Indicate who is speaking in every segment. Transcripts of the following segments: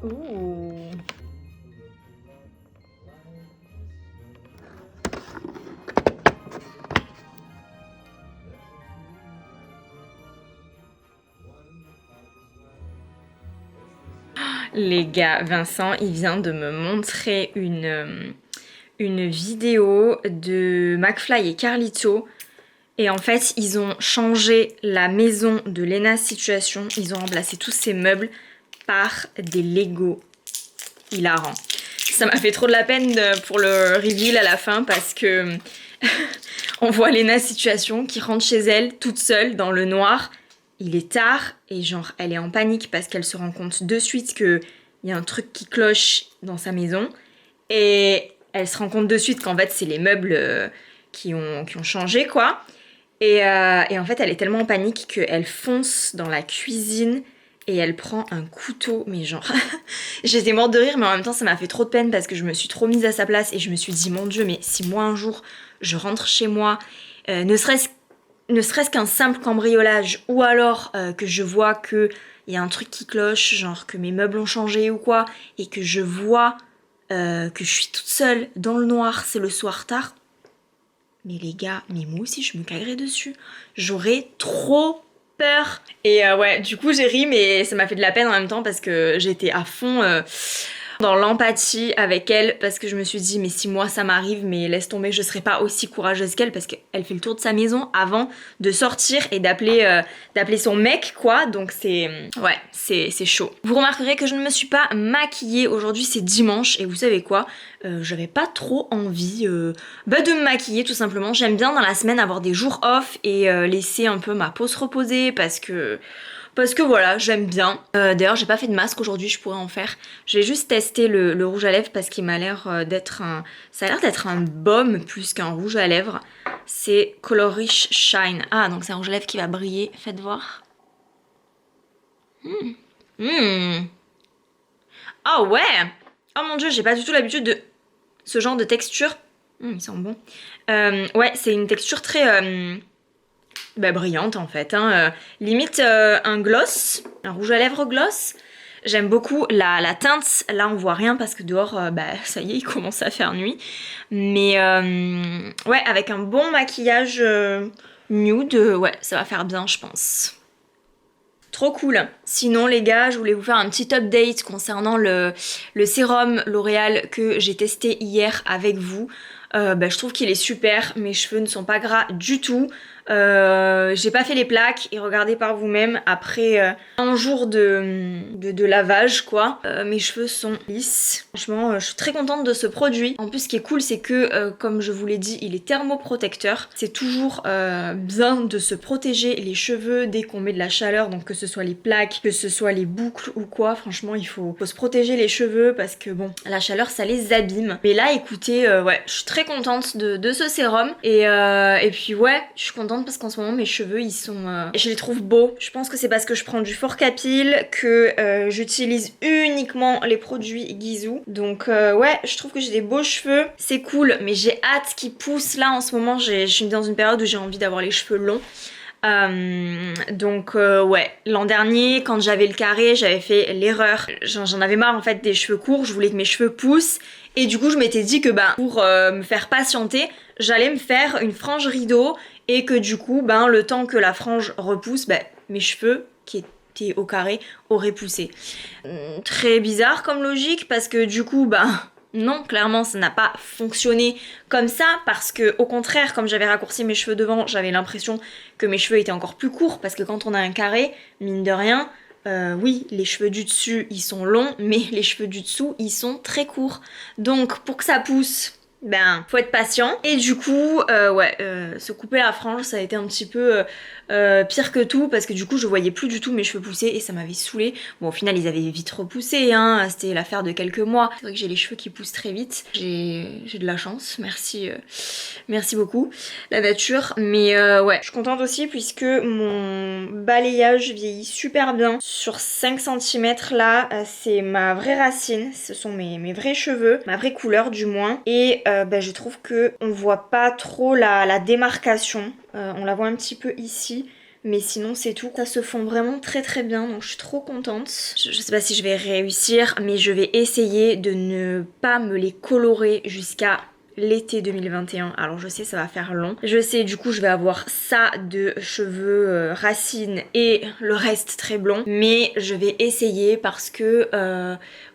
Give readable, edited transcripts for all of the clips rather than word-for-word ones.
Speaker 1: Ouh. Les gars, Vincent, il vient de me montrer une vidéo de McFly et Carlito. Et en fait, ils ont changé la maison de Lena Situation. Ils ont remplacé tous ces meubles par des Lego. Hilarant. Ça m'a fait trop de la peine pour le reveal à la fin parce que on voit Lena Situation qui rentre chez elle toute seule dans le noir. Il est tard et genre elle est en panique parce qu'elle se rend compte de suite qu'il y a un truc qui cloche dans sa maison. Et elle se rend compte de suite qu'en fait c'est les meubles qui ont changé quoi. Et en fait elle est tellement en panique qu'elle fonce dans la cuisine et elle prend un couteau, mais genre j'étais morte de rire mais en même temps ça m'a fait trop de peine parce que je me suis trop mise à sa place et je me suis dit mon Dieu mais si moi un jour je rentre chez moi, ne serait-ce qu'un simple cambriolage ou alors que je vois qu'il y a un truc qui cloche, genre que mes meubles ont changé ou quoi, et que je vois que je suis toute seule dans le noir, c'est le soir tard. Mais les gars, mais moi aussi je me caguerais dessus. J'aurais trop peur. Et ouais, du coup j'ai ri mais ça m'a fait de la peine en même temps parce que j'étais à fond dans l'empathie avec elle parce que je me suis dit mais si moi ça m'arrive mais laisse tomber je serais pas aussi courageuse qu'elle parce qu'elle fait le tour de sa maison avant de sortir et d'appeler son mec quoi donc c'est ouais c'est chaud. Vous remarquerez que je ne me suis pas maquillée aujourd'hui, c'est dimanche et vous savez quoi, j'avais pas trop envie de me maquiller tout simplement. J'aime bien dans la semaine avoir des jours off et laisser un peu ma peau se reposer parce que voilà, j'aime bien. D'ailleurs, j'ai pas fait de masque aujourd'hui, je pourrais en faire. Je vais juste tester le rouge à lèvres parce qu'il m'a l'air d'être un... Ça a l'air d'être un baume plus qu'un rouge à lèvres. C'est Color Rich Shine. Ah, donc c'est un rouge à lèvres qui va briller. Faites voir. Oh ouais. Oh mon dieu, j'ai pas du tout l'habitude de ce genre de texture. Ils sont bons. Ouais, c'est une texture très... brillante en fait, hein. Limite un gloss, un rouge à lèvres gloss. J'aime beaucoup la teinte, là on voit rien parce que dehors, ça y est, il commence à faire nuit. Mais ouais, avec un bon maquillage nude, ouais, ça va faire bien je pense. Trop cool. Sinon les gars, je voulais vous faire un petit update concernant le sérum L'Oréal que j'ai testé hier avec vous. Je trouve qu'il est super, mes cheveux ne sont pas gras du tout. J'ai pas fait les plaques et regardez par vous-même après un jour de lavage quoi, mes cheveux sont lisses. Franchement je suis très contente de ce produit. En plus ce qui est cool c'est que comme je vous l'ai dit il est thermoprotecteur. C'est toujours bien de se protéger les cheveux dès qu'on met de la chaleur, donc que ce soit les plaques, que ce soit les boucles ou quoi, franchement il faut se protéger les cheveux parce que bon la chaleur ça les abîme. Mais là écoutez ouais je suis très contente de ce sérum et puis ouais je suis contente parce qu'en ce moment mes cheveux ils sont... je les trouve beaux. Je pense que c'est parce que je prends du Fort Capil que j'utilise uniquement les produits Gisou. Donc ouais je trouve que j'ai des beaux cheveux. C'est cool mais j'ai hâte qu'ils poussent là en ce moment. Je suis dans une période où j'ai envie d'avoir les cheveux longs. Donc ouais, l'an dernier quand j'avais le carré j'avais fait l'erreur, j'en avais marre en fait des cheveux courts, je voulais que mes cheveux poussent et du coup je m'étais dit que pour me faire patienter j'allais me faire une frange rideau et que du coup le temps que la frange repousse mes cheveux qui étaient au carré auraient poussé. Très bizarre comme logique parce que du coup non, clairement ça n'a pas fonctionné comme ça parce que au contraire comme j'avais raccourci mes cheveux devant j'avais l'impression que mes cheveux étaient encore plus courts parce que quand on a un carré, mine de rien, oui les cheveux du dessus ils sont longs mais les cheveux du dessous ils sont très courts. Donc pour que ça pousse, ben faut être patient. Et du coup, se couper la frange, ça a été un petit peu pire que tout parce que du coup je voyais plus du tout mes cheveux pousser et ça m'avait saoulée. Bon, au final ils avaient vite repoussé, hein, c'était l'affaire de quelques mois. C'est vrai que j'ai les cheveux qui poussent très vite. J'ai de la chance, merci, merci beaucoup la nature. Mais ouais, je suis contente aussi puisque mon balayage vieillit super bien. Sur 5 cm là, c'est ma vraie racine, ce sont mes vrais cheveux, ma vraie couleur du moins. Et je trouve que on voit pas trop la démarcation. On la voit un petit peu ici. Mais sinon c'est tout. Ça se fond vraiment très très bien, donc je suis trop contente. Je sais pas si je vais réussir, mais je vais essayer de ne pas me les colorer jusqu'à l'été 2021. Alors je sais ça va faire long. Je sais du coup je vais avoir ça de cheveux racines et le reste très blond. Mais je vais essayer parce que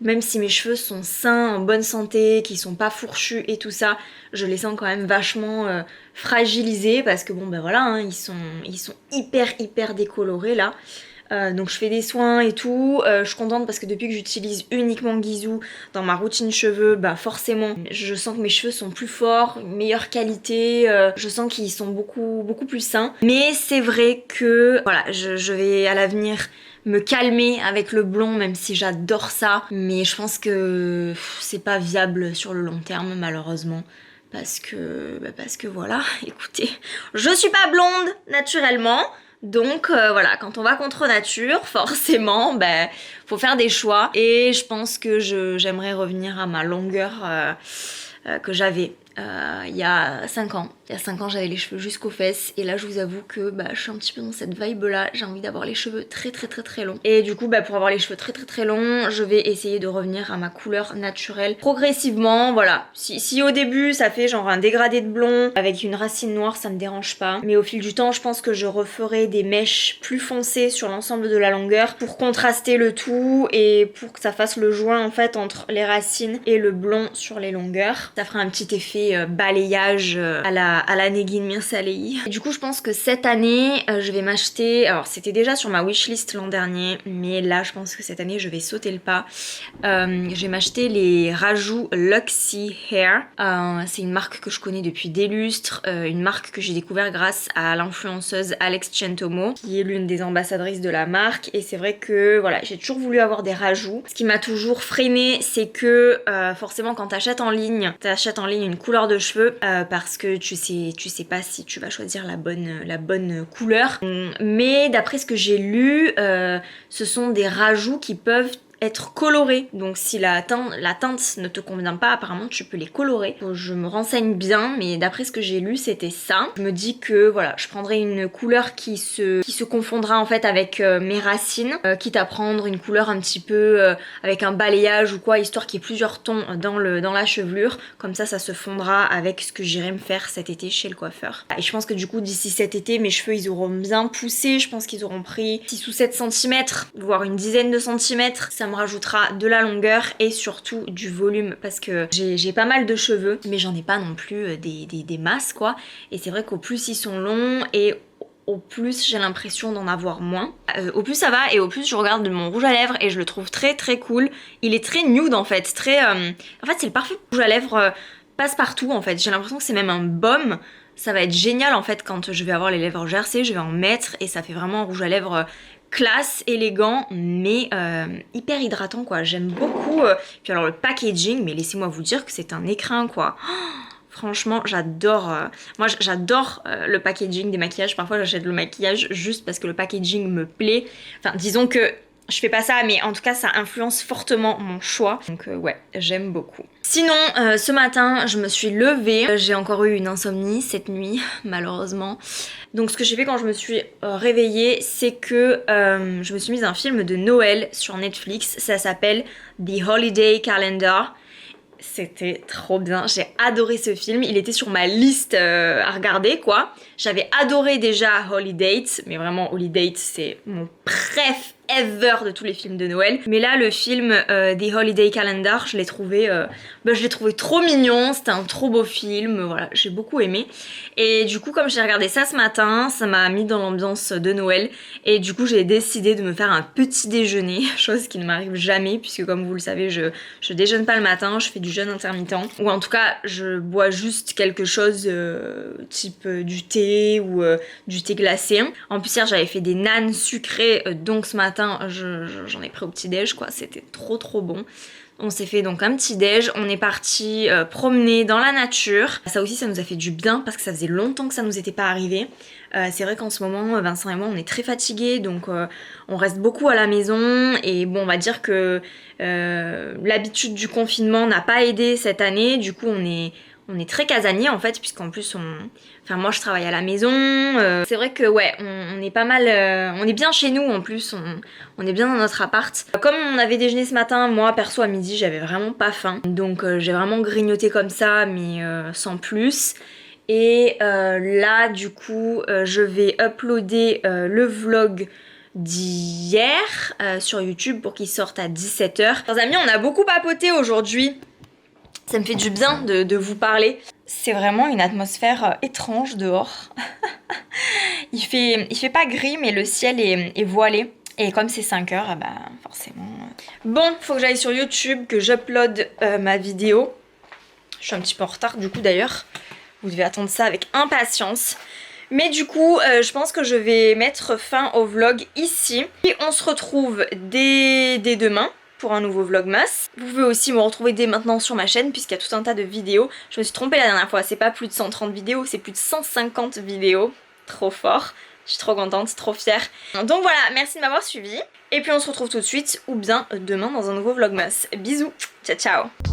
Speaker 1: même si mes cheveux sont sains, en bonne santé, qu'ils sont pas fourchus et tout ça, je les sens quand même vachement fragilisés parce que bon ben voilà, hein, ils sont hyper décolorés là. Donc je fais des soins et tout, je suis contente parce que depuis que j'utilise uniquement Ghizou dans ma routine cheveux, bah forcément je sens que mes cheveux sont plus forts, meilleure qualité, je sens qu'ils sont beaucoup plus sains. Mais c'est vrai que voilà, je vais à l'avenir me calmer avec le blond même si j'adore ça, mais je pense que c'est pas viable sur le long terme malheureusement. Parce que voilà, écoutez, je suis pas blonde naturellement. Donc voilà, quand on va contre nature, forcément, faut faire des choix. Et je pense que j'aimerais revenir à ma longueur que j'avais il y a 5 ans. Il y a 5 ans, j'avais les cheveux jusqu'aux fesses. Et là, je vous avoue que je suis un petit peu dans cette vibe là. J'ai envie d'avoir les cheveux très longs. Et du coup, pour avoir les cheveux très longs, je vais essayer de revenir à ma couleur naturelle progressivement. Voilà. Si au début, ça fait genre un dégradé de blond avec une racine noire, ça me dérange pas. Mais au fil du temps, je pense que je referai des mèches plus foncées sur l'ensemble de la longueur pour contraster le tout et pour que ça fasse le joint en fait entre les racines et le blond sur les longueurs. Ça fera un petit effet balayage à la Negin Mirsalei. Du coup je pense que cette année je vais m'acheter, alors c'était déjà sur ma wishlist l'an dernier, mais là je pense que cette année je vais sauter le pas. Je vais m'acheter les rajouts Luxy Hair. C'est une marque que je connais depuis des lustres, une marque que j'ai découvert grâce à l'influenceuse Alex Centomo qui est l'une des ambassadrices de la marque. Et c'est vrai que voilà, j'ai toujours voulu avoir des rajouts. Ce qui m'a toujours freiné, c'est que forcément quand t'achètes en ligne une couleur de cheveux parce que tu sais pas si tu vas choisir la bonne couleur. Mais d'après ce que j'ai lu, ce sont des rajouts qui peuvent être colorés. Donc si la teinte ne te convient pas, apparemment tu peux les colorer. Donc, je me renseigne bien, mais d'après ce que j'ai lu c'était ça. Je me dis que voilà, je prendrai une couleur qui se confondra en fait avec mes racines, quitte à prendre une couleur un petit peu avec un balayage ou quoi, histoire qu'il y ait plusieurs tons dans la chevelure. Comme ça se fondra avec ce que j'irai me faire cet été chez le coiffeur. Et je pense que du coup d'ici cet été mes cheveux ils auront bien poussé. Je pense qu'ils auront pris 6 ou 7 cm, voire une dizaine de centimètres. Ça me rajoutera de la longueur et surtout du volume parce que j'ai pas mal de cheveux mais j'en ai pas non plus des masses quoi. Et c'est vrai qu'au plus ils sont longs et au plus j'ai l'impression d'en avoir moins. Au plus ça va et au plus je regarde mon rouge à lèvres et je le trouve très cool. Il est très nude en fait, en fait c'est le parfait rouge à lèvres passe-partout en fait. J'ai l'impression que c'est même un baume. Ça va être génial en fait quand je vais avoir les lèvres gercées, je vais en mettre et ça fait vraiment un rouge à lèvres classe, élégant, mais hyper hydratant quoi. J'aime beaucoup. Puis alors le packaging, mais laissez-moi vous dire que c'est un écrin quoi. Oh, franchement, j'adore. Moi, j'adore le packaging des maquillages. Parfois, j'achète le maquillage juste parce que le packaging me plaît. Enfin, disons que je fais pas ça, mais en tout cas, ça influence fortement mon choix. Donc ouais, j'aime beaucoup. Sinon, ce matin, je me suis levée. J'ai encore eu une insomnie cette nuit, malheureusement. Donc ce que j'ai fait quand je me suis réveillée, c'est que je me suis mise un film de Noël sur Netflix. Ça s'appelle The Holiday Calendar. C'était trop bien, j'ai adoré ce film, il était sur ma liste à regarder quoi. J'avais adoré déjà Holiday, mais vraiment Holiday c'est mon ever de tous les films de Noël. Mais là, le film The Holiday Calendar, je l'ai trouvé trop mignon, c'était un trop beau film, voilà, j'ai beaucoup aimé. Et du coup, comme j'ai regardé ça ce matin, ça m'a mis dans l'ambiance de Noël. Et du coup, j'ai décidé de me faire un petit déjeuner, chose qui ne m'arrive jamais, puisque comme vous le savez, je déjeune pas le matin, je fais du jeûne intermittent. Ou en tout cas, je bois juste quelque chose type du thé ou du thé glacé. En plus, hier, j'avais fait des nanes sucrées, donc ce matin, j'en ai pris au petit-déj, quoi. C'était trop bon. On s'est fait donc un petit déj, on est parti promener dans la nature. Ça aussi ça nous a fait du bien parce que ça faisait longtemps que ça nous était pas arrivé. C'est vrai qu'en ce moment Vincent et moi on est très fatigués donc on reste beaucoup à la maison et bon on va dire que l'habitude du confinement n'a pas aidé cette année. Du coup on est très casanier en fait puisqu'en plus moi je travaille à la maison. C'est vrai que ouais on est pas mal, on est bien chez nous en plus, on est bien dans notre appart. Comme on avait déjeuné ce matin, moi perso à midi j'avais vraiment pas faim. Donc j'ai vraiment grignoté comme ça mais sans plus. Et là du coup je vais uploader le vlog d'hier sur YouTube pour qu'il sorte à 17h. Chers amis, on a beaucoup papoté aujourd'hui. Ça me fait du bien de vous parler. C'est vraiment une atmosphère étrange dehors. il fait pas gris mais le ciel est voilé. Et comme c'est 5h, bah forcément... Bon, faut que j'aille sur YouTube, que j'upload ma vidéo. Je suis un petit peu en retard du coup d'ailleurs. Vous devez attendre ça avec impatience. Mais du coup, je pense que je vais mettre fin au vlog ici. Et on se retrouve dès demain pour un nouveau vlogmas. Vous pouvez aussi me retrouver dès maintenant sur ma chaîne puisqu'il y a tout un tas de vidéos. Je me suis trompée la dernière fois, c'est pas plus de 130 vidéos, c'est plus de 150 vidéos. Trop fort. Je suis trop contente, trop fière. Donc voilà, merci de m'avoir suivi. Et puis on se retrouve tout de suite ou bien demain dans un nouveau vlogmas. Bisous, ciao ciao.